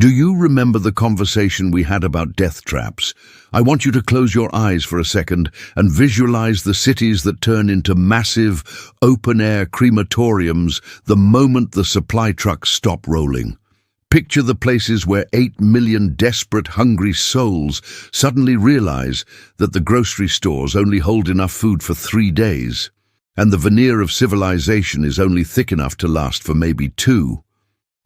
Do you remember the conversation we had about death traps? I want you to close your eyes for a second and visualize the cities that turn into massive, open-air crematoriums the moment the supply trucks stop rolling. Picture the places where 8 million desperate, hungry souls suddenly realize that the grocery stores only hold enough food for 3 days, and the veneer of civilization is only thick enough to last for maybe 2.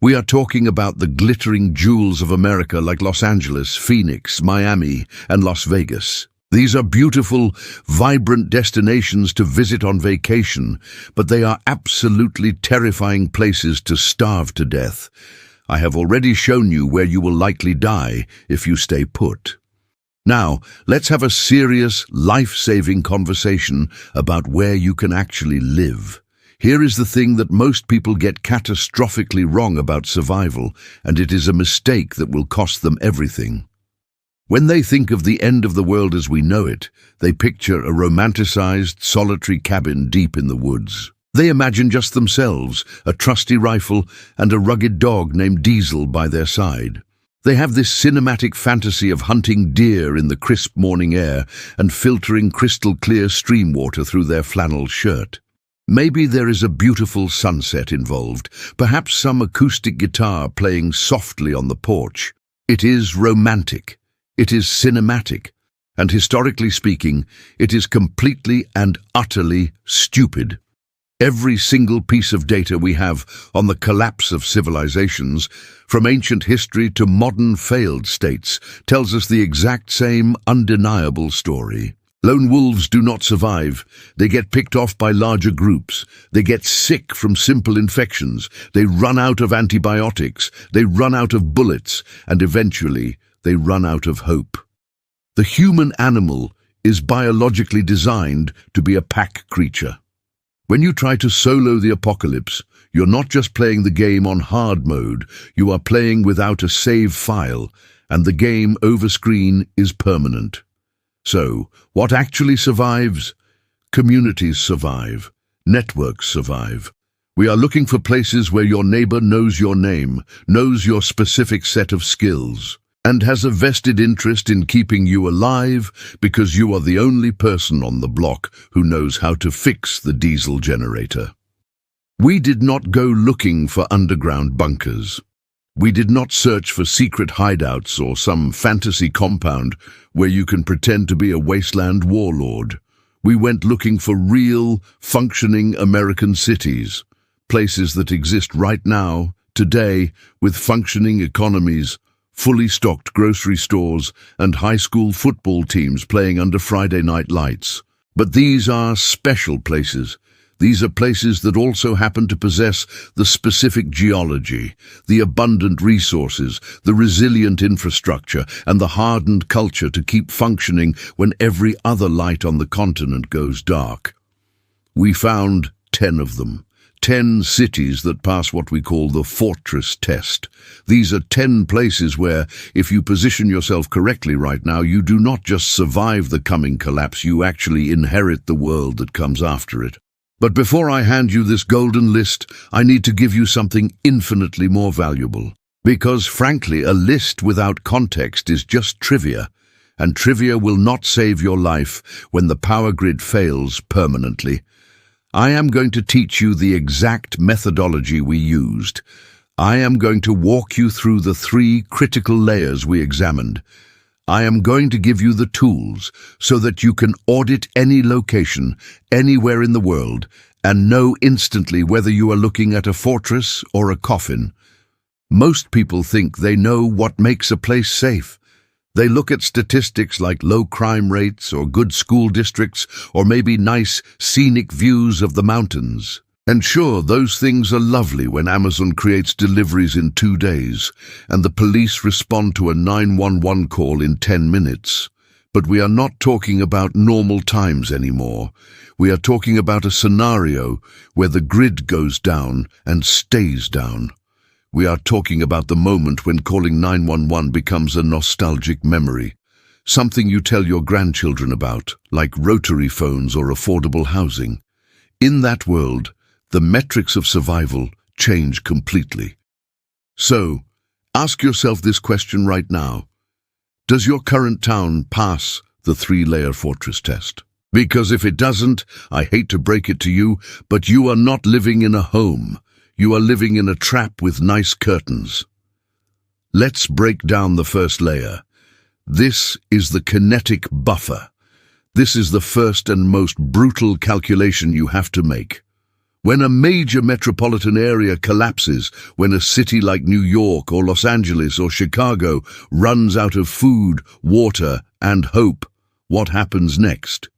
We are talking about the glittering jewels of America like Los Angeles, Phoenix, Miami, and Las Vegas. These are beautiful, vibrant destinations to visit on vacation, but they are absolutely terrifying places to starve to death. I have already shown you where you will likely die if you stay put. Now, let's have a serious, life-saving conversation about where you can actually live. Here is the thing that most people get catastrophically wrong about survival, and it is a mistake that will cost them everything. When they think of the end of the world as we know it, they picture a romanticized, solitary cabin deep in the woods. They imagine just themselves, a trusty rifle, and a rugged dog named Diesel by their side. They have this cinematic fantasy of hunting deer in the crisp morning air and filtering crystal-clear stream water through their flannel shirt. Maybe there is a beautiful sunset involved, perhaps some acoustic guitar playing softly on the porch. It is romantic, it is cinematic, and historically speaking, it is completely and utterly stupid. Every single piece of data we have on the collapse of civilizations, from ancient history to modern failed states, tells us the exact same undeniable story. Lone wolves do not survive. They get picked off by larger groups. They get sick from simple infections. They run out of antibiotics. They run out of bullets. And eventually, they run out of hope. The human animal is biologically designed to be a pack creature. When you try to solo the apocalypse, you're not just playing the game on hard mode, you are playing without a save file, and the game over screen is permanent. So, what actually survives? Communities survive. Networks survive. We are looking for places where your neighbor knows your name, knows your specific set of skills, and has a vested interest in keeping you alive because you are the only person on the block who knows how to fix the diesel generator. We did not go looking for underground bunkers. We did not search for secret hideouts or some fantasy compound where you can pretend to be a wasteland warlord. We went looking for real, functioning American cities, places that exist right now, today, with functioning economies, fully stocked grocery stores, and high school football teams playing under Friday night lights. But these are special places. These are places that also happen to possess the specific geology, the abundant resources, the resilient infrastructure, and the hardened culture to keep functioning when every other light on the continent goes dark. We found 10 of them. 10 cities that pass what we call the fortress test. These are 10 places where, if you position yourself correctly right now, you do not just survive the coming collapse, you actually inherit the world that comes after it. But before I hand you this golden list, I need to give you something infinitely more valuable. Because, frankly, a list without context is just trivia, and trivia will not save your life when the power grid fails permanently. I am going to teach you the exact methodology we used. I am going to walk you through the 3 critical layers we examined. I am going to give you the tools so that you can audit any location, anywhere in the world, and know instantly whether you are looking at a fortress or a coffin. Most people think they know what makes a place safe. They look at statistics like low crime rates or good school districts or maybe nice scenic views of the mountains. And sure, those things are lovely when Amazon creates deliveries in 2 days and the police respond to a 911 call in 10 minutes. But we are not talking about normal times anymore. We are talking about a scenario where the grid goes down and stays down. We are talking about the moment when calling 911 becomes a nostalgic memory, something you tell your grandchildren about, like rotary phones or affordable housing. In that world, the metrics of survival change completely. So, Ask yourself this question right now. Does your current town pass the three-layer fortress test? Because if it doesn't, I hate to break it to you, but you are not living in a home. You are living in a trap with nice curtains. Let's break down the first layer. This is the kinetic buffer. This is the first and most brutal calculation you have to make. When a major metropolitan area collapses, when a city like New York or Los Angeles or Chicago runs out of food, water, and hope, what happens next?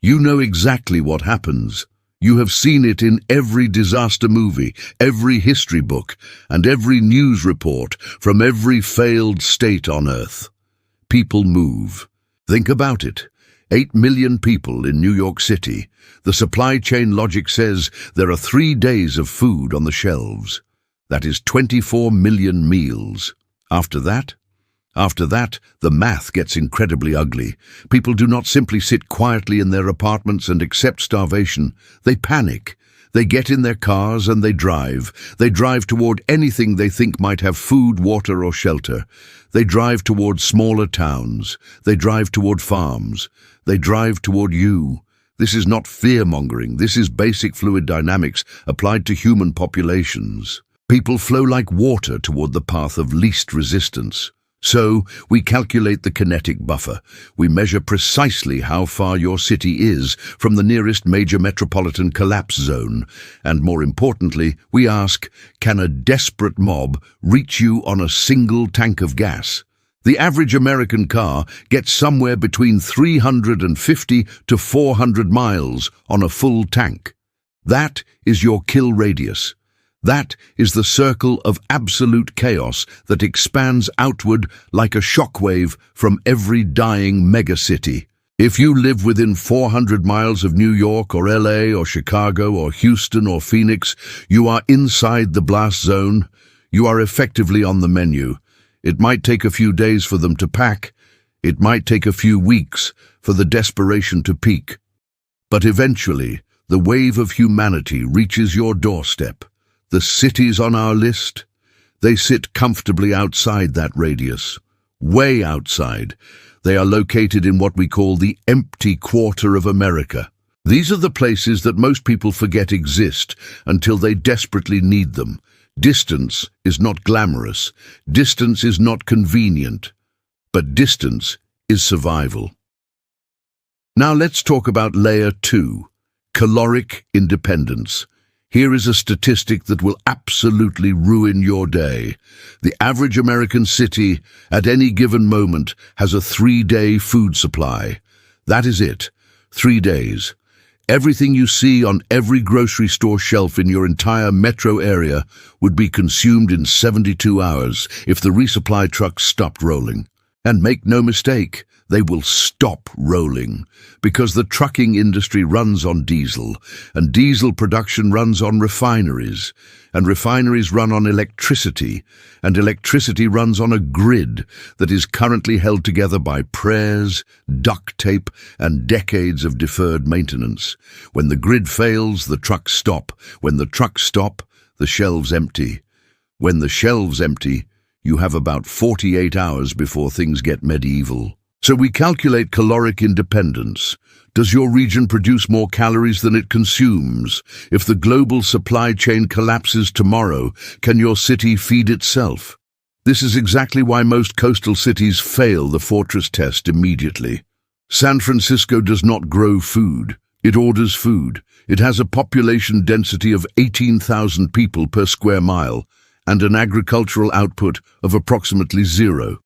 You know exactly what happens. You have seen it in every disaster movie, every history book, and every news report from every failed state on Earth. People move. Think about it. 8 million people in New York City. The supply chain logic says there are 3 days of food on the shelves. That is 24 million meals. After that, the math gets incredibly ugly. People do not simply sit quietly in their apartments and accept starvation. They panic. They get in their cars and they drive. They drive toward anything they think might have food, water, or shelter. They drive toward smaller towns. They drive toward farms. They drive toward you. This is not fear-mongering. This is basic fluid dynamics applied to human populations. People flow like water toward the path of least resistance. So, we calculate the kinetic buffer. We measure precisely how far your city is from the nearest major metropolitan collapse zone. And more importantly, we ask, can a desperate mob reach you on a single tank of gas? The average American car gets somewhere between 350 to 400 miles on a full tank. That is your kill radius. That is the circle of absolute chaos that expands outward like a shockwave from every dying megacity. If you live within 400 miles of New York or LA or Chicago or Houston or Phoenix, you are inside the blast zone. You are effectively on the menu. It might take a few days for them to pack. It might take a few weeks for the desperation to peak. But eventually, the wave of humanity reaches your doorstep. The cities on our list, they sit comfortably outside that radius, way outside. They are located in what we call the empty quarter of America. These are the places that most people forget exist until they desperately need them. Distance is not glamorous. Distance is not convenient. But distance is survival. Now let's talk about layer 2, caloric independence. Here is a statistic that will absolutely ruin your day. The average American city at any given moment has a 3-day food supply. That is it, 3 days. Everything you see on every grocery store shelf in your entire metro area would be consumed in 72 hours if the resupply trucks stopped rolling. And make no mistake, they will stop rolling because the trucking industry runs on diesel, and diesel production runs on refineries, and refineries run on electricity, and electricity runs on a grid that is currently held together by prayers, duct tape, and decades of deferred maintenance. When the grid fails, the trucks stop. When the trucks stop, the shelves empty. When the shelves empty, you have about 48 hours before things get medieval. So we calculate caloric independence. Does your region produce more calories than it consumes? If the global supply chain collapses tomorrow, can your city feed itself? This is exactly why most coastal cities fail the fortress test immediately. San Francisco does not grow food. It orders food. It has a population density of 18,000 people per square mile and an agricultural output of approximately 0.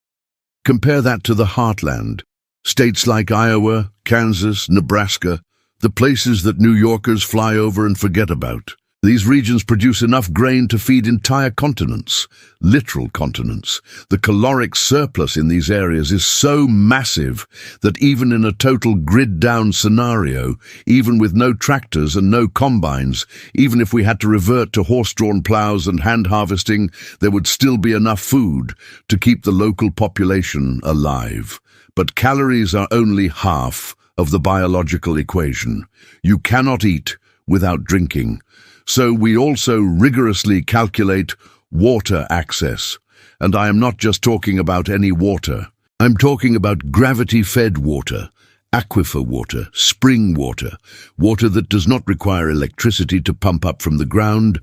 Compare that to the heartland. States like Iowa, Kansas, Nebraska, the places that New Yorkers fly over and forget about. These regions produce enough grain to feed entire continents, literal continents. The caloric surplus in these areas is so massive that even in a total grid-down scenario, even with no tractors and no combines, even if we had to revert to horse-drawn plows and hand harvesting, there would still be enough food to keep the local population alive. But calories are only half of the biological equation. You cannot eat without drinking. So we also rigorously calculate water access. And I am not just talking about any water. I'm talking about gravity-fed water, aquifer water, spring water, water that does not require electricity to pump up from the ground,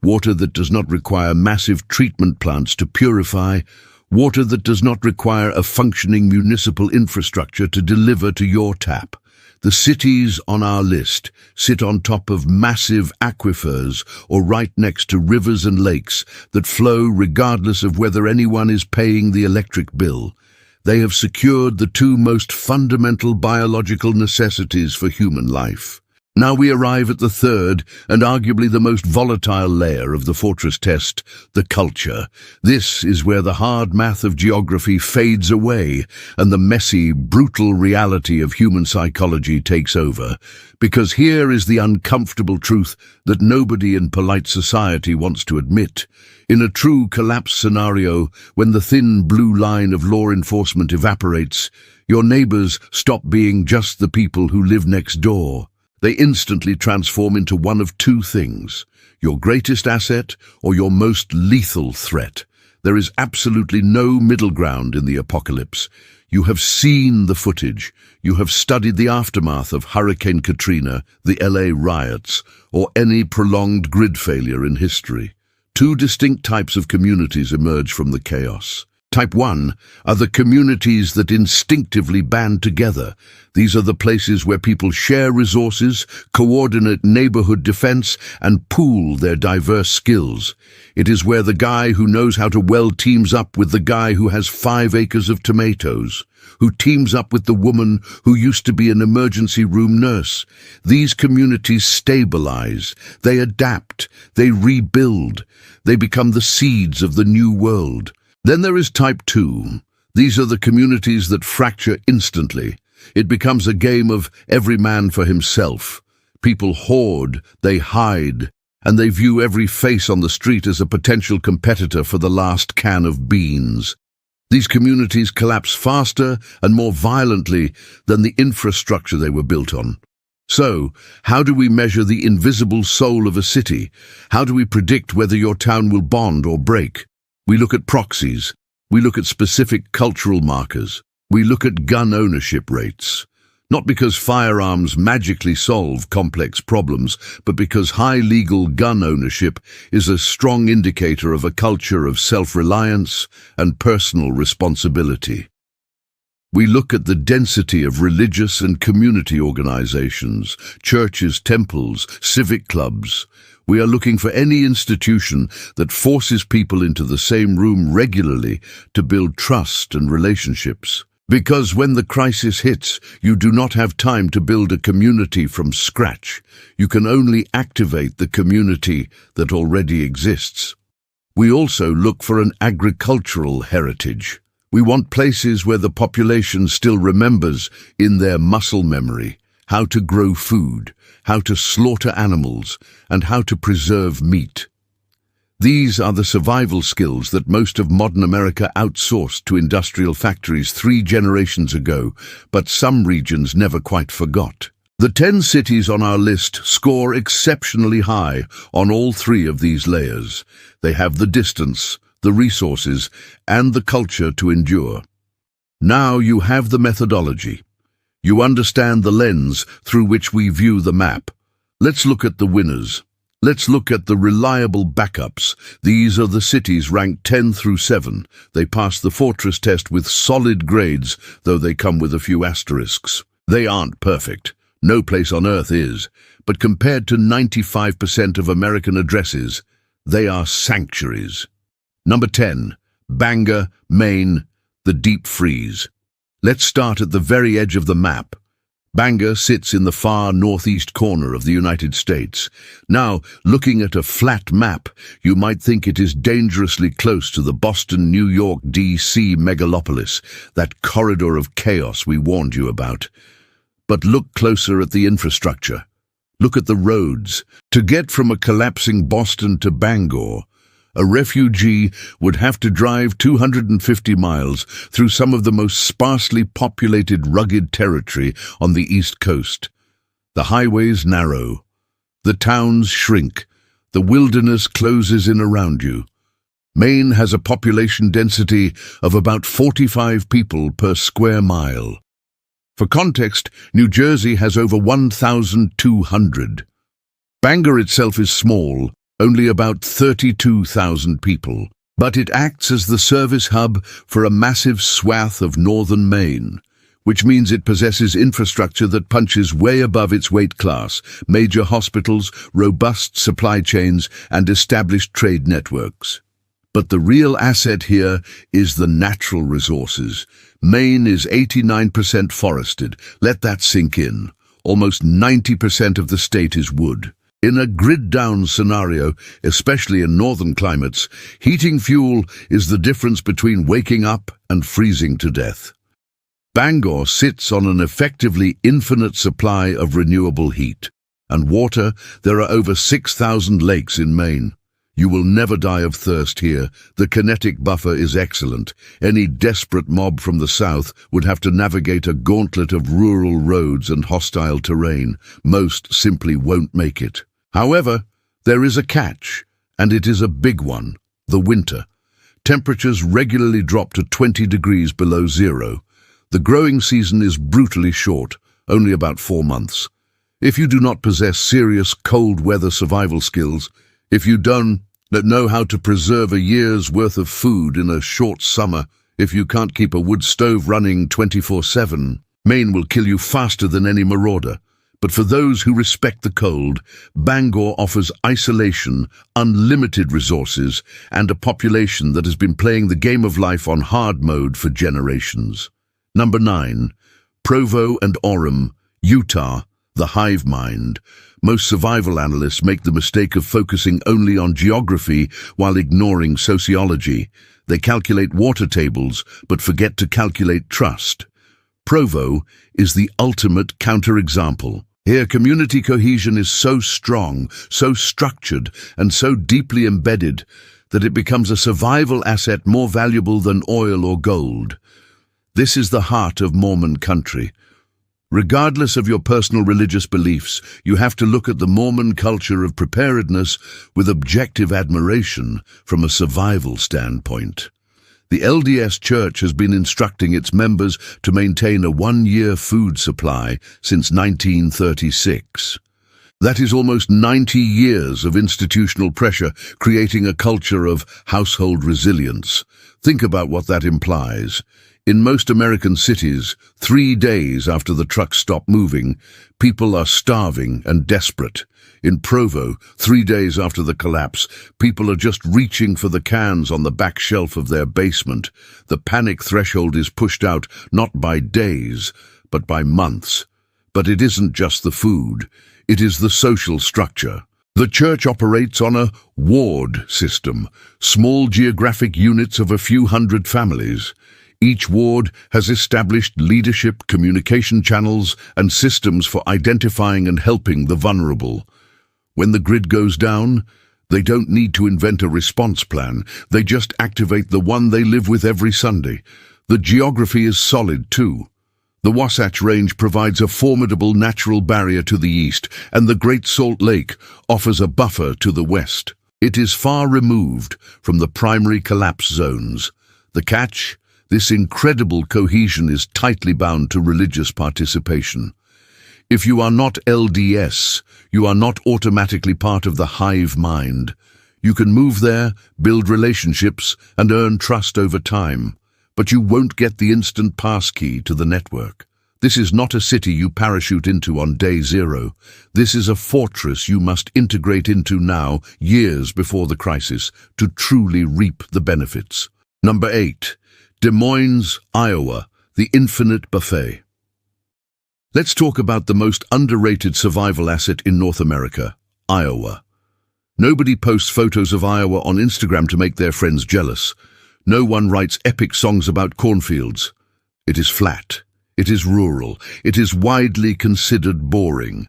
water that does not require massive treatment plants to purify, water that does not require a functioning municipal infrastructure to deliver to your tap. The cities on our list sit on top of massive aquifers or right next to rivers and lakes that flow regardless of whether anyone is paying the electric bill. They have secured the two most fundamental biological necessities for human life. Now we arrive at the third and arguably the most volatile layer of the fortress test, the culture. This is where the hard math of geography fades away and the messy, brutal reality of human psychology takes over. Because here is the uncomfortable truth that nobody in polite society wants to admit. In a true collapse scenario, when the thin blue line of law enforcement evaporates, your neighbors stop being just the people who live next door. They instantly transform into one of two things: your greatest asset or your most lethal threat. There is absolutely no middle ground in the apocalypse. You have seen the footage. You have studied the aftermath of Hurricane Katrina, the LA riots, or any prolonged grid failure in history. Two distinct types of communities emerge from the chaos. Type 1 are the communities that instinctively band together. These are the places where people share resources, coordinate neighborhood defense, and pool their diverse skills. It is where the guy who knows how to weld teams up with the guy who has 5 acres of tomatoes, who teams up with the woman who used to be an emergency room nurse. These communities stabilize, they adapt, they rebuild, they become the seeds of the new world. Then there is Type 2. These are the communities that fracture instantly. It becomes a game of every man for himself. People hoard, they hide, and they view every face on the street as a potential competitor for the last can of beans. These communities collapse faster and more violently than the infrastructure they were built on. So, how do we measure the invisible soul of a city? How do we predict whether your town will bond or break? We look at proxies. We look at specific cultural markers. We look at gun ownership rates. Not because firearms magically solve complex problems, but because high legal gun ownership is a strong indicator of a culture of self-reliance and personal responsibility. We look at the density of religious and community organizations, churches, temples, civic clubs. We are looking for any institution that forces people into the same room regularly to build trust and relationships. Because when the crisis hits, you do not have time to build a community from scratch. You can only activate the community that already exists. We also look for an agricultural heritage. We want places where the population still remembers, in their muscle memory, how to grow food, how to slaughter animals, and how to preserve meat. These are the survival skills that most of modern America outsourced to industrial factories 3 generations ago, but some regions never quite forgot. The 10 cities on our list score exceptionally high on all 3 of these layers. They have the distance, the resources, and the culture to endure. Now you have the methodology. You understand the lens through which we view the map. Let's look at the winners. Let's look at the reliable backups. These are the cities ranked 10 through 7. They pass the fortress test with solid grades, though they come with a few asterisks. They aren't perfect. No place on earth is. But compared to 95% of American addresses, they are sanctuaries. Number 10, Bangor, Maine, the deep freeze. Let's start at the very edge of the map. Bangor sits in the far northeast corner of the United States. Now, looking at a flat map, you might think it is dangerously close to the Boston, New York, D.C. megalopolis, that corridor of chaos we warned you about. But look closer at the infrastructure. Look at the roads. To get from a collapsing Boston to Bangor, a refugee would have to drive 250 miles through some of the most sparsely populated rugged territory on the East Coast. The highways narrow. The towns shrink. The wilderness closes in around you. Maine has a population density of about 45 people per square mile. For context, New Jersey has over 1,200. Bangor itself is small, only about 32,000 people, but it acts as the service hub for a massive swath of northern Maine, which means it possesses infrastructure that punches way above its weight class: major hospitals, robust supply chains, and established trade networks. But the real asset here is the natural resources. Maine is 89% forested. Let that sink in. Almost 90% of the state is wood. In a grid-down scenario, especially in northern climates, heating fuel is the difference between waking up and freezing to death. Bangor sits on an effectively infinite supply of renewable heat. And water, there are over 6,000 lakes in Maine. You will never die of thirst here. The Kinetic Buffer is excellent. Any desperate mob from the south would have to navigate a gauntlet of rural roads and hostile terrain. Most simply won't make it. However, there is a catch, and it is a big one: the winter. Temperatures regularly drop to 20 degrees below zero. The growing season is brutally short, only about 4 months. If you do not possess serious cold weather survival skills, if you don't know how to preserve a year's worth of food in a short summer, if you can't keep a wood stove running 24/7, Maine will kill you faster than any marauder. But for those who respect the cold, Bangor offers isolation, unlimited resources, and a population that has been playing the game of life on hard mode for generations. Number 9. Provo and Orem, Utah, the hive mind. Most survival analysts make the mistake of focusing only on geography while ignoring sociology. They calculate water tables, but forget to calculate trust. Provo is the ultimate counterexample. Here, community cohesion is so strong, so structured, and so deeply embedded that it becomes a survival asset more valuable than oil or gold. This is the heart of Mormon country. Regardless of your personal religious beliefs, you have to look at the Mormon culture of preparedness with objective admiration from a survival standpoint. The LDS Church has been instructing its members to maintain a 1-year food supply since 1936. That is almost 90 years of institutional pressure, creating a culture of household resilience. Think about what that implies. In most American cities, 3 days after the trucks stop moving, people are starving and desperate. In Provo, 3 days after the collapse, people are just reaching for the cans on the back shelf of their basement. The panic threshold is pushed out not by days, but by months. But it isn't just the food, it is the social structure. The church operates on a ward system, small geographic units of a few hundred families. Each ward has established leadership, communication channels, and systems for identifying and helping the vulnerable. When the grid goes down, they don't need to invent a response plan. They just activate the one they live with every Sunday. The geography is solid, too. The Wasatch Range provides a formidable natural barrier to the east, and the Great Salt Lake offers a buffer to the west. It is far removed from the primary collapse zones. The catch? This incredible cohesion is tightly bound to religious participation. If you are not LDS, you are not automatically part of the hive mind. You can move there, build relationships, and earn trust over time, but you won't get the instant passkey to the network. This is not a city you parachute into on day 0. This is a fortress you must integrate into now, years before the crisis, to truly reap the benefits. Number 8. Des Moines, Iowa, the infinite buffet. Let's talk about the most underrated survival asset in North America, Iowa. Nobody posts photos of Iowa on Instagram to make their friends jealous. No one writes epic songs about cornfields. It is flat. It is rural. It is widely considered boring.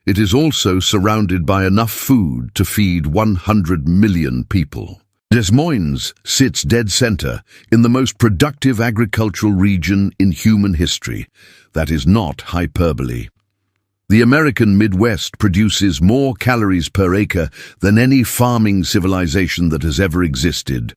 It is also surrounded by enough food to feed 100 million people. Des Moines sits dead center in the most productive agricultural region in human history. That is not hyperbole. The American Midwest produces more calories per acre than any farming civilization that has ever existed.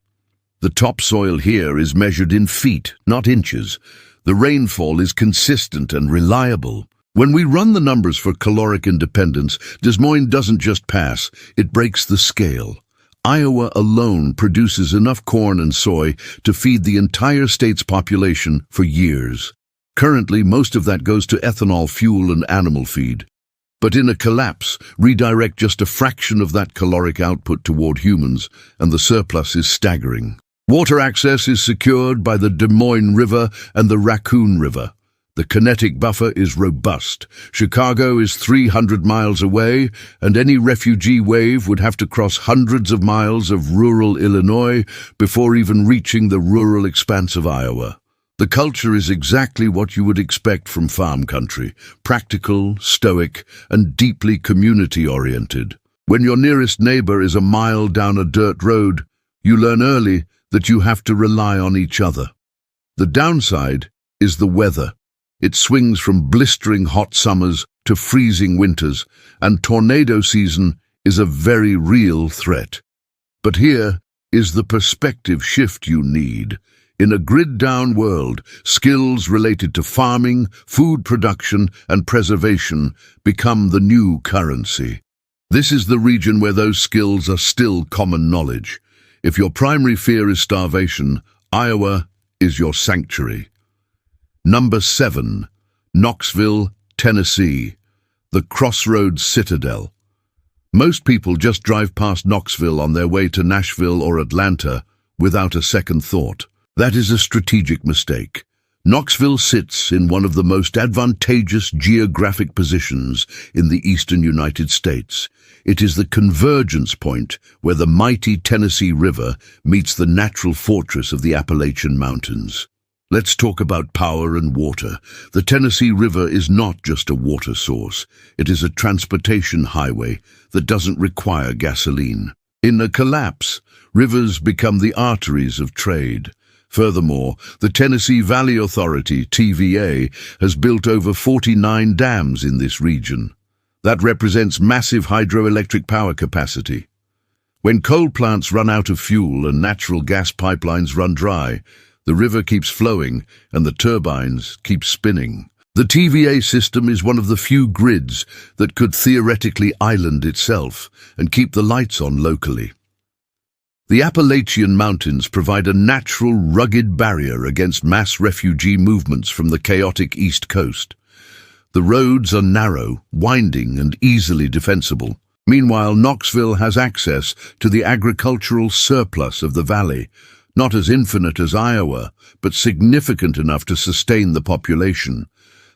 The topsoil here is measured in feet, not inches. The rainfall is consistent and reliable. When we run the numbers for caloric independence, Des Moines doesn't just pass, it breaks the scale. Iowa alone produces enough corn and soy to feed the entire state's population for years. Currently, most of that goes to ethanol fuel and animal feed. But in a collapse, redirect just a fraction of that caloric output toward humans, and the surplus is staggering. Water access is secured by the Des Moines River and the Raccoon River. The Kinetic Buffer is robust. Chicago is 300 miles away, and any refugee wave would have to cross hundreds of miles of rural Illinois before even reaching the rural expanse of Iowa. The culture is exactly what you would expect from farm country, practical, stoic, and deeply community-oriented. When your nearest neighbor is a mile down a dirt road, you learn early that you have to rely on each other. The downside is the weather. It swings from blistering hot summers to freezing winters, and tornado season is a very real threat. But here is the perspective shift you need. In a grid-down world, skills related to farming, food production, and preservation become the new currency. This is the region where those skills are still common knowledge. If your primary fear is starvation, Iowa is your sanctuary. Number 7. Knoxville, Tennessee. The Crossroads Citadel. Most people just drive past Knoxville on their way to Nashville or Atlanta without a second thought. That is a strategic mistake. Knoxville sits in one of the most advantageous geographic positions in the eastern United States. It is the convergence point where the mighty Tennessee River meets the natural fortress of the Appalachian Mountains. Let's talk about power and water. The Tennessee River is not just a water source. It is a transportation highway that doesn't require gasoline. In a collapse, rivers become the arteries of trade. Furthermore, the Tennessee Valley Authority, TVA, has built over 49 dams in this region. That represents massive hydroelectric power capacity. When coal plants run out of fuel and natural gas pipelines run dry, the river keeps flowing and the turbines keep spinning. The TVA system is one of the few grids that could theoretically island itself and keep the lights on locally. The Appalachian Mountains provide a natural, rugged barrier against mass refugee movements from the chaotic East Coast. The roads are narrow, winding, and easily defensible. Meanwhile, Knoxville has access to the agricultural surplus of the valley, not as infinite as Iowa, but significant enough to sustain the population.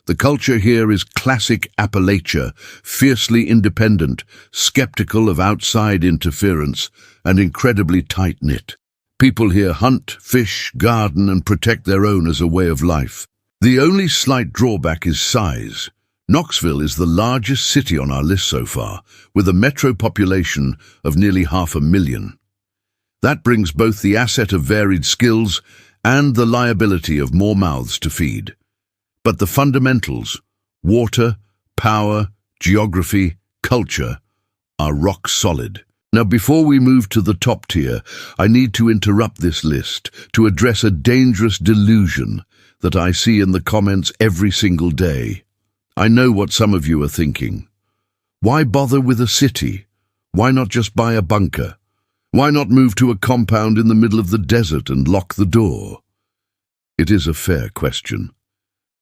The culture here is classic Appalachia, fiercely independent, skeptical of outside interference, and incredibly tight-knit. People here hunt, fish, garden, and protect their own as a way of life. The only slight drawback is size. Knoxville is the largest city on our list so far, with a metro population of nearly 500,000. That brings both the asset of varied skills and the liability of more mouths to feed. But the fundamentals, water, power, geography, culture, are rock solid. Now, before we move to the top tier, I need to interrupt this list to address a dangerous delusion that I see in the comments every single day. I know what some of you are thinking. Why bother with a city? Why not just buy a bunker? Why not move to a compound in the middle of the desert and lock the door? It is a fair question,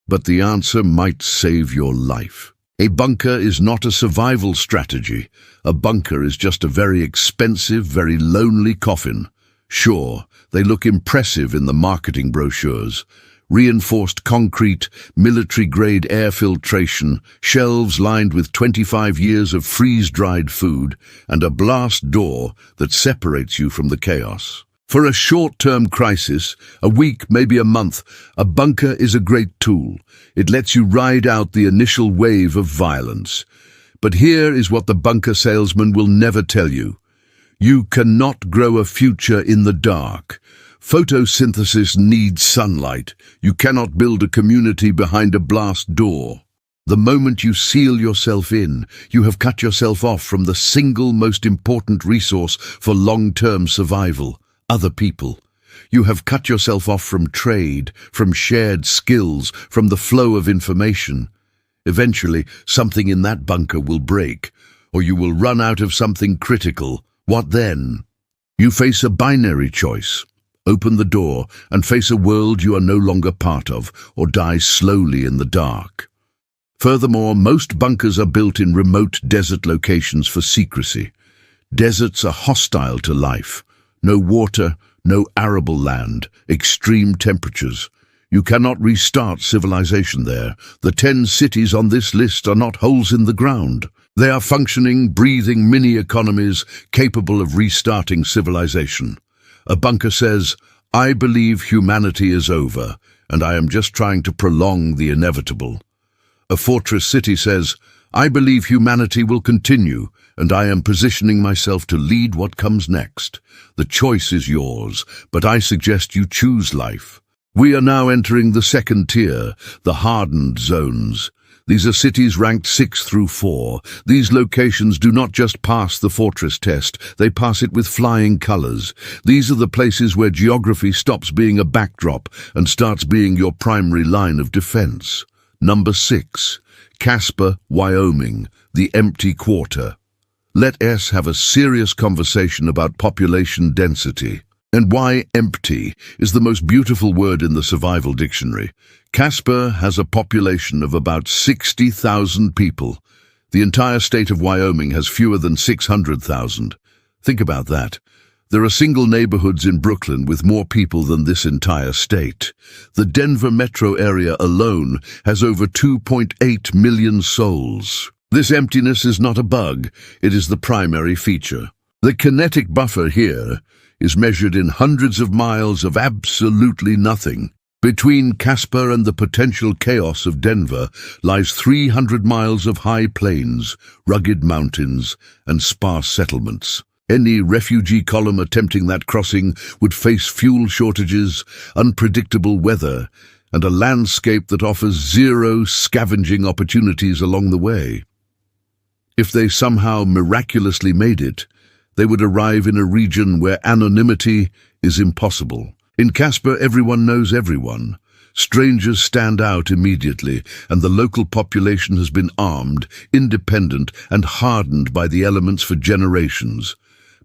but the answer might save your life. A bunker is not a survival strategy. A bunker is just a very expensive, very lonely coffin. Sure, they look impressive in the marketing brochures. Reinforced concrete, military-grade air filtration, shelves lined with 25 years of freeze-dried food, and a blast door that separates you from the chaos. For a short-term crisis, a week, maybe a month, a bunker is a great tool. It lets you ride out the initial wave of violence. But here is what the bunker salesman will never tell you. You cannot grow a future in the dark. Photosynthesis needs sunlight. You cannot build a community behind a blast door. The moment you seal yourself in, you have cut yourself off from the single most important resource for long-term survival. Other people. You have cut yourself off from trade, from shared skills, from the flow of information. Eventually, something in that bunker will break, or you will run out of something critical. What then? You face a binary choice. Open the door and face a world you are no longer part of, or die slowly in the dark. Furthermore, most bunkers are built in remote desert locations for secrecy. Deserts are hostile to life. No water, no arable land, extreme temperatures. You cannot restart civilization there. The 10 cities on this list are not holes in the ground. They are functioning, breathing mini-economies capable of restarting civilization. A bunker says, "I believe humanity is over, and I am just trying to prolong the inevitable." A fortress city says, "I believe humanity will continue, and I am positioning myself to lead what comes next." The choice is yours, but I suggest you choose life. We are now entering the second tier, the hardened zones. These are cities ranked 6 through 4. These locations do not just pass the fortress test, they pass it with flying colors. These are the places where geography stops being a backdrop and starts being your primary line of defense. Number 6. Casper, Wyoming, the empty quarter. Let us have a serious conversation about population density. And why empty is the most beautiful word in the survival dictionary. Casper has a population of about 60,000 people. The entire state of Wyoming has fewer than 600,000. Think about that. There are single neighborhoods in Brooklyn with more people than this entire state. The Denver metro area alone has over 2.8 million souls. This emptiness is not a bug, it is the primary feature. The kinetic buffer here is measured in hundreds of miles of absolutely nothing. Between Casper and the potential chaos of Denver lies 300 miles of high plains, rugged mountains, and sparse settlements. Any refugee column attempting that crossing would face fuel shortages, unpredictable weather, and a landscape that offers zero scavenging opportunities along the way. If they somehow miraculously made it, they would arrive in a region where anonymity is impossible. In Casper, everyone knows everyone. Strangers stand out immediately, and the local population has been armed, independent, and hardened by the elements for generations.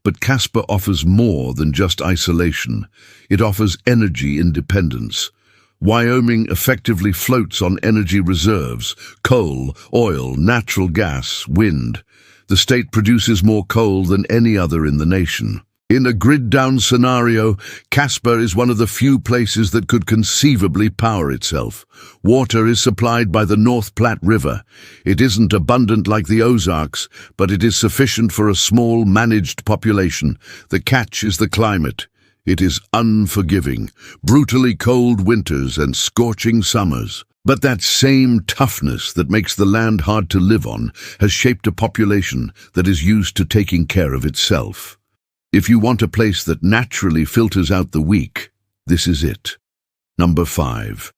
But Casper offers more than just isolation. It offers energy independence. Wyoming effectively floats on energy reserves: coal, oil, natural gas, wind. The state produces more coal than any other in the nation. In a grid-down scenario, Casper is one of the few places that could conceivably power itself. Water is supplied by the North Platte River. It isn't abundant like the Ozarks, but it is sufficient for a small, managed population. The catch is the climate. It is unforgiving, brutally cold winters and scorching summers. But that same toughness that makes the land hard to live on has shaped a population that is used to taking care of itself. If you want a place that naturally filters out the weak, this is it. Number 5.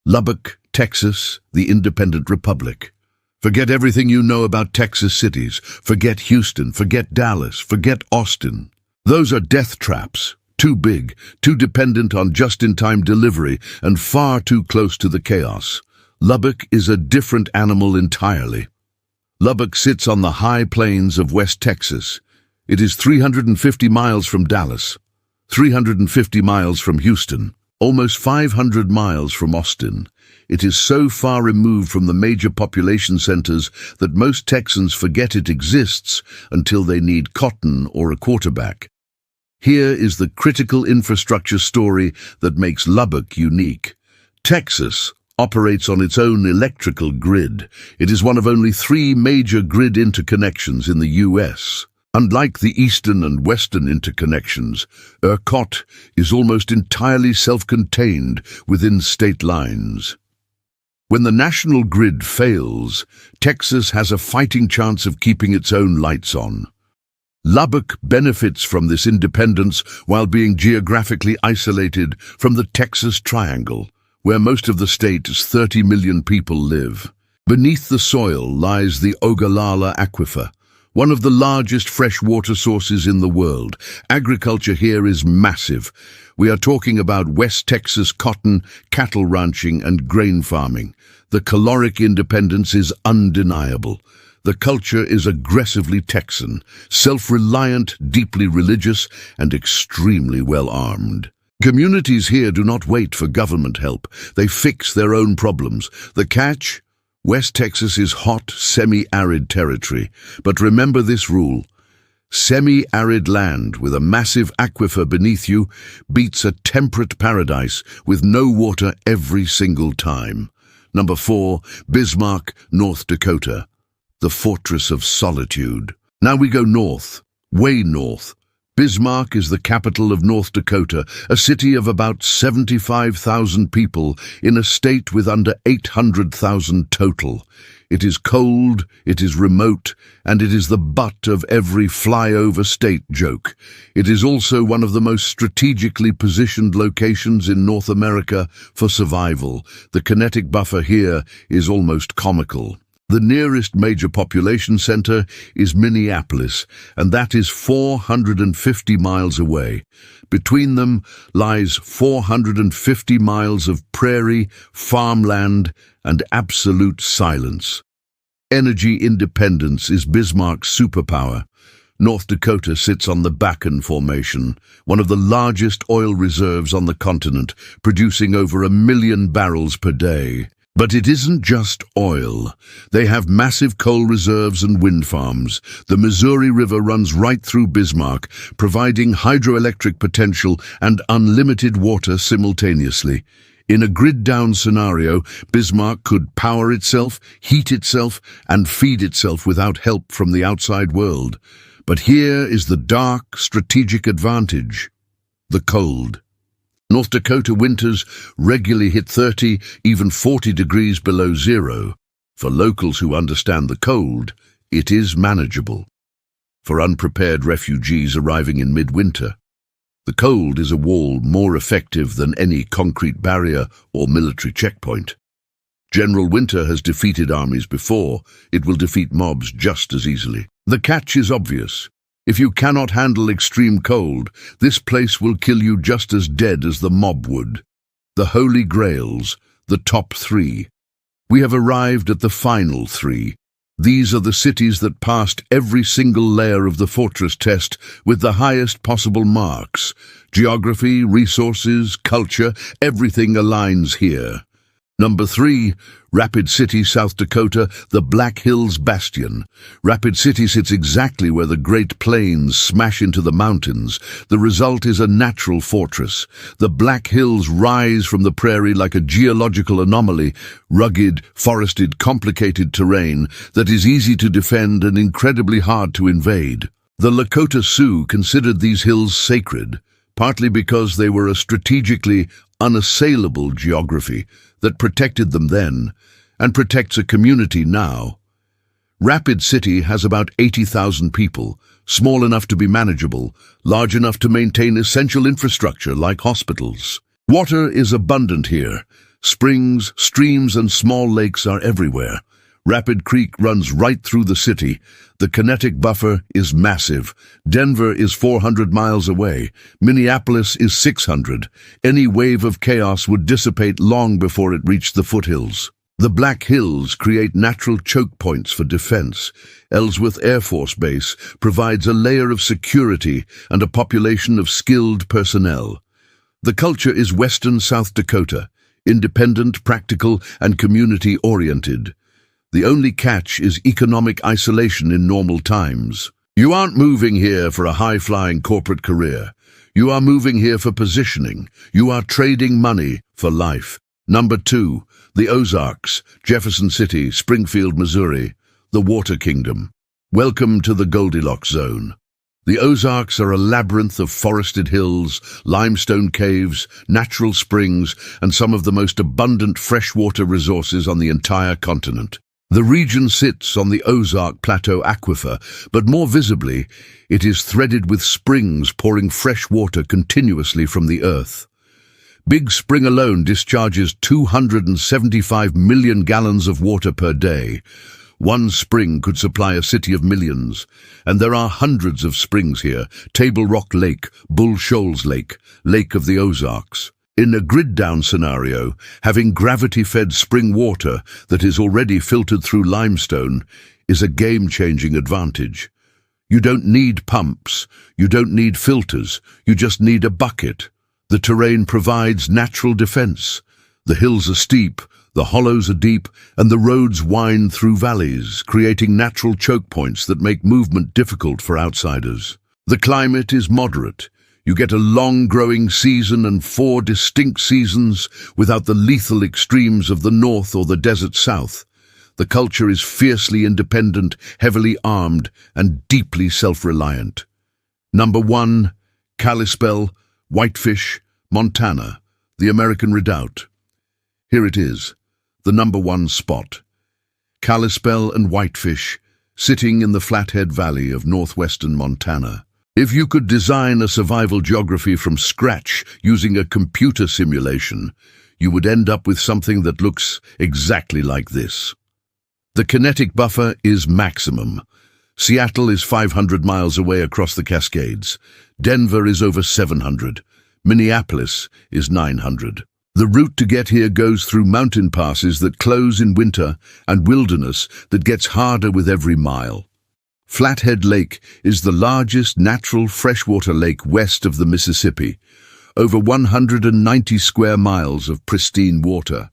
Lubbock, Texas, the independent republic. Forget everything you know about Texas cities. Forget Houston, forget Dallas, forget Austin. Those are death traps. Too big, too dependent on just-in-time delivery, and far too close to the chaos. Lubbock is a different animal entirely. Lubbock sits on the high plains of West Texas. It is 350 miles from Dallas, 350 miles from Houston, almost 500 miles from Austin. It is so far removed from the major population centers that most Texans forget it exists until they need cotton or a quarterback. Here is the critical infrastructure story that makes Lubbock unique. Texas operates on its own electrical grid. It is one of only 3 major grid interconnections in the U.S. Unlike the eastern and western interconnections, ERCOT is almost entirely self-contained within state lines. When the national grid fails, Texas has a fighting chance of keeping its own lights on. Lubbock benefits from this independence while being geographically isolated from the Texas Triangle, where most of the state's 30 million people live. Beneath the soil lies the Ogallala Aquifer, one of the largest freshwater sources in the world. Agriculture here is massive. We are talking about West Texas cotton, cattle ranching, and grain farming. The caloric independence is undeniable. The culture is aggressively Texan, self-reliant, deeply religious, and extremely well-armed. Communities here do not wait for government help. They fix their own problems. The catch? West Texas is hot, semi-arid territory. But remember this rule. Semi-arid land with a massive aquifer beneath you beats a temperate paradise with no water every single time. Number 4, Bismarck, North Dakota. The fortress of solitude. Now we go north, way north. Bismarck is the capital of North Dakota, a city of about 75,000 people in a state with under 800,000 total. It is cold, it is remote, and it is the butt of every flyover state joke. It is also one of the most strategically positioned locations in North America for survival. The Kinetic Buffer here is almost comical. The nearest major population center is Minneapolis, and that is 450 miles away. Between them lies 450 miles of prairie, farmland, and absolute silence. Energy independence is Bismarck's superpower. North Dakota sits on the Bakken Formation, one of the largest oil reserves on the continent, producing over 1 million barrels per day. But it isn't just oil. They have massive coal reserves and wind farms. The Missouri River runs right through Bismarck, providing hydroelectric potential and unlimited water simultaneously. In a grid-down scenario, Bismarck could power itself, heat itself, and feed itself without help from the outside world. But here is the dark, strategic advantage: the cold. North Dakota winters regularly hit 30, even 40 degrees below zero. For locals who understand the cold, it is manageable. For unprepared refugees arriving in midwinter, the cold is a wall more effective than any concrete barrier or military checkpoint. General Winter has defeated armies before. It will defeat mobs just as easily. The catch is obvious. If you cannot handle extreme cold, this place will kill you just as dead as the mob would. The Holy Grails, the top 3. We have arrived at the final 3. These are the cities that passed every single layer of the fortress test with the highest possible marks. Geography, resources, culture, everything aligns here. Number 3, Rapid City, South Dakota, the Black Hills Bastion. Rapid City sits exactly where the Great Plains smash into the mountains. The result is a natural fortress. The Black Hills rise from the prairie like a geological anomaly, rugged, forested, complicated terrain that is easy to defend and incredibly hard to invade. The Lakota Sioux considered these hills sacred, partly because they were a strategically unassailable geography that protected them then and protects a community now. Rapid City has about 80,000 people, small enough to be manageable, large enough to maintain essential infrastructure like hospitals. Water is abundant here. Springs, streams, and small lakes are everywhere. Rapid Creek runs right through the city. The Kinetic Buffer is massive. Denver is 400 miles away. Minneapolis is 600. Any wave of chaos would dissipate long before it reached the foothills. The Black Hills create natural choke points for defense. Ellsworth Air Force Base provides a layer of security and a population of skilled personnel. The culture is Western South Dakota, independent, practical, and community-oriented. The only catch is economic isolation in normal times. You aren't moving here for a high-flying corporate career. You are moving here for positioning. You are trading money for life. Number 2, the Ozarks, Jefferson City, Springfield, Missouri, the Water Kingdom. Welcome to the Goldilocks Zone. The Ozarks are a labyrinth of forested hills, limestone caves, natural springs, and some of the most abundant freshwater resources on the entire continent. The region sits on the Ozark Plateau aquifer, but more visibly, it is threaded with springs pouring fresh water continuously from the earth. Big Spring alone discharges 275 million gallons of water per day. One spring could supply a city of millions. And there are hundreds of springs here: Table Rock Lake, Bull Shoals Lake, Lake of the Ozarks. In a grid-down scenario, having gravity-fed spring water that is already filtered through limestone is a game-changing advantage. You don't need pumps, you don't need filters, you just need a bucket. The terrain provides natural defense. The hills are steep, the hollows are deep, and the roads wind through valleys, creating natural choke points that make movement difficult for outsiders. The climate is moderate. You get a long growing season and 4 distinct seasons without the lethal extremes of the north or the desert south. The culture is fiercely independent, heavily armed, and deeply self-reliant. Number 1, Kalispell, Whitefish, Montana, the American Redoubt. Here it is, the number 1 spot. Kalispell and Whitefish, sitting in the Flathead Valley of northwestern Montana. If you could design a survival geography from scratch using a computer simulation, you would end up with something that looks exactly like this. The kinetic buffer is maximum. Seattle is 500 miles away across the Cascades. Denver is over 700. Minneapolis is 900. The route to get here goes through mountain passes that close in winter and wilderness that gets harder with every mile. Flathead Lake is the largest natural freshwater lake west of the Mississippi. Over 190 square miles of pristine water.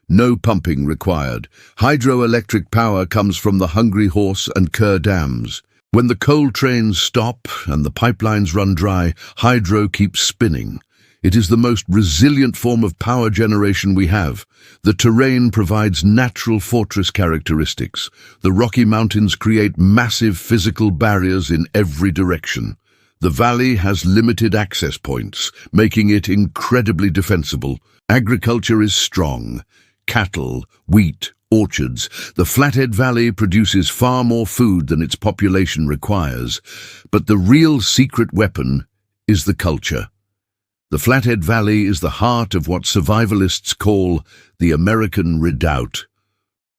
No pumping required. Hydroelectric power comes from the Hungry Horse and Kerr dams. When the coal trains stop and the pipelines run dry, hydro keeps spinning. It is the most resilient form of power generation we have. The terrain provides natural fortress characteristics. The Rocky Mountains create massive physical barriers in every direction. The valley has limited access points, making it incredibly defensible. Agriculture is strong. Cattle, wheat, orchards. The Flathead Valley produces far more food than its population requires. But the real secret weapon is the culture. The Flathead Valley is the heart of what survivalists call the American Redoubt.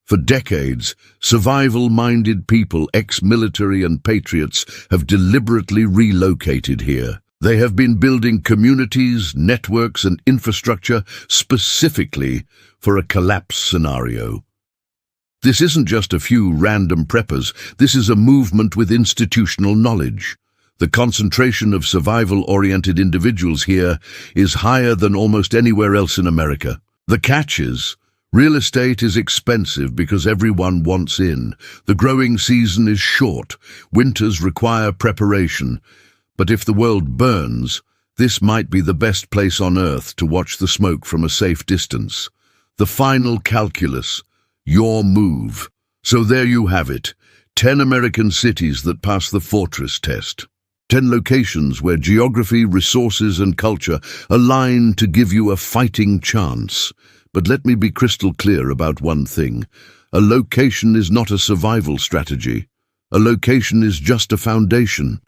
For decades, survival-minded people, ex-military and patriots, have deliberately relocated here. They have been building communities, networks, and infrastructure specifically for a collapse scenario. This isn't just a few random preppers. This is a movement with institutional knowledge. The concentration of survival-oriented individuals here is higher than almost anywhere else in America. The catch is, real estate is expensive because everyone wants in. The growing season is short. Winters require preparation. But if the world burns, this might be the best place on Earth to watch the smoke from a safe distance. The final calculus, your move. So there you have it, 10 American cities that pass the fortress test. 10 locations where geography, resources, and culture align to give you a fighting chance. But let me be crystal clear about one thing. A location is not a survival strategy. A location is just a foundation.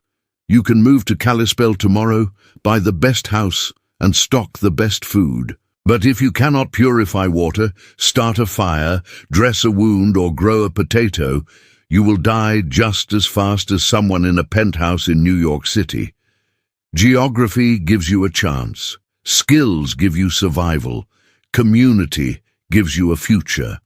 You can move to Kalispell tomorrow, buy the best house, and stock the best food. But if you cannot purify water, start a fire, dress a wound, or grow a potato, you will die just as fast as someone in a penthouse in New York City. Geography gives you a chance. Skills give you survival. Community gives you a future.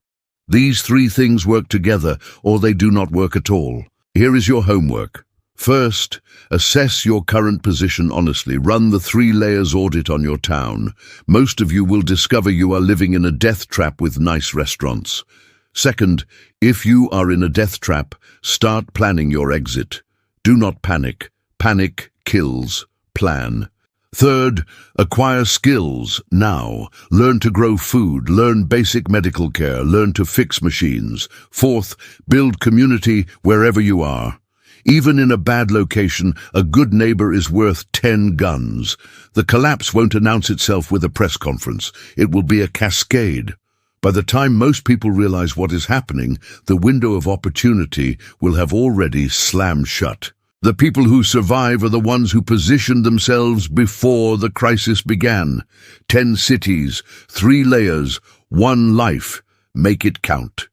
These 3 things work together, or they do not work at all. Here is your homework. First, assess your current position honestly. Run the 3 layers audit on your town. Most of you will discover you are living in a death trap with nice restaurants. Second, if you are in a death trap, start planning your exit. Do not panic. Panic kills. Plan. Third, acquire skills now. Learn to grow food, learn basic medical care, learn to fix machines. Fourth, build community wherever you are. Even in a bad location, a good neighbor is worth 10 guns. The collapse won't announce itself with a press conference. It will be a cascade. By the time most people realize what is happening, the window of opportunity will have already slammed shut. The people who survive are the ones who positioned themselves before the crisis began. 10 cities, 3 layers, 1 life. Make it count.